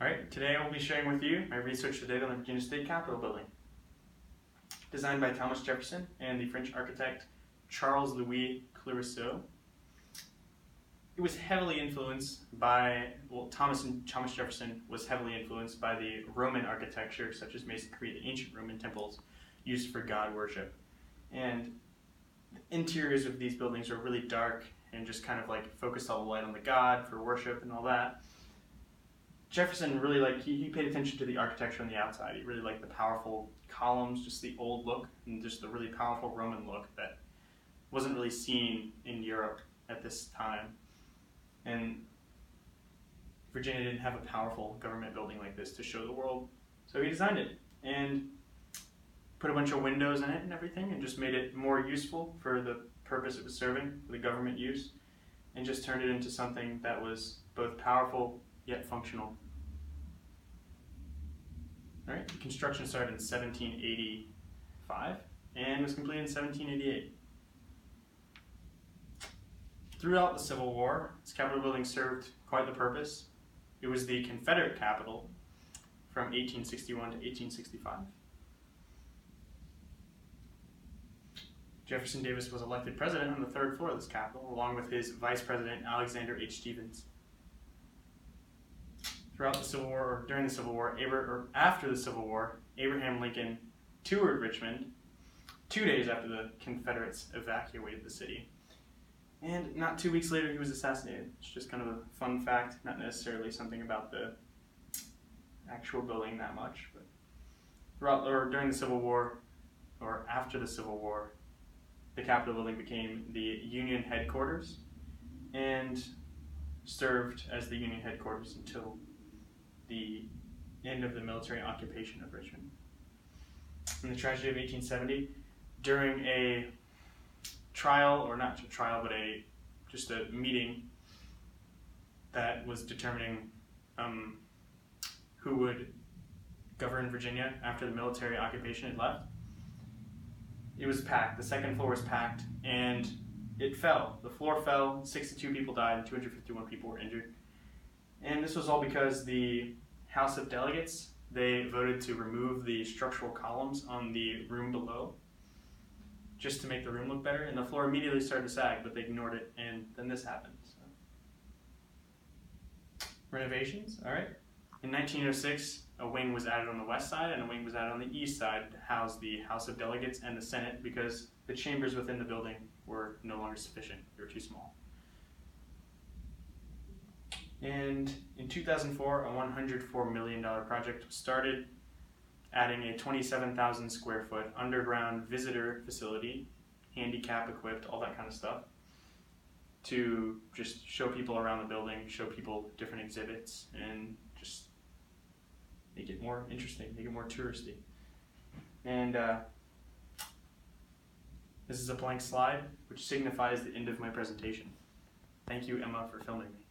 Alright, today I will be sharing with you my research to date on the Virginia State Capitol building. Designed by Thomas Jefferson and the French architect Charles Louis Clemenceau. It was heavily influenced by, Thomas Jefferson was heavily influenced by the Roman architecture, such as masonry, the ancient Roman temples used for god worship. And the interiors of these buildings are really dark and just kind of like focused all the light on the god for worship and all that. Jefferson really he paid attention to the architecture on the outside. He really liked the powerful columns, just the old look, and just the really powerful Roman look that wasn't really seen in Europe at this time. And Virginia didn't have a powerful government building like this to show the world. So he designed it and put a bunch of windows in it and everything and just made it more useful for the purpose it was serving, for the government use, and just turned it into something that was both powerful yet functional. Alright, the construction started in 1785 and was completed in 1788. Throughout the Civil War, this Capitol building served quite the purpose. It was the Confederate Capitol from 1861 to 1865. Jefferson Davis was elected president on the third floor of this Capitol, along with his vice president, Alexander H. Stephens. Throughout the Civil War, or during the Civil War, or after the Civil War, Abraham Lincoln toured Richmond 2 days after the Confederates evacuated the city. And not 2 weeks later, he was assassinated. It's just kind of a fun fact, not necessarily something about the actual building that much. But throughout or during the Civil War, or after the Civil War, the Capitol building became the Union headquarters and served as the Union headquarters until the end of the military occupation of Richmond. In the tragedy of 1870, during a trial, or not a trial, but just a meeting that was determining who would govern Virginia after the military occupation had left, it was packed. The second floor was packed, and it fell. The floor fell, 62 people died, and 251 people were injured. And this was all because the House of Delegates, they voted to remove the structural columns on the room below, just to make the room look better, and the floor immediately started to sag, but they ignored it, and then this happened. So. Renovations, all right. In 1906, a wing was added on the west side, and a wing was added on the east side to house the House of Delegates and the Senate, because the chambers within the building were no longer sufficient. They were too small. And in 2004, a $104 million project was started, adding a 27,000 square foot underground visitor facility, handicap equipped, all that kind of stuff, to just show people around the building, show people different exhibits, and just make it more interesting, make it more touristy. And this is a blank slide, which signifies the end of my presentation. Thank you, Emma, for filming me.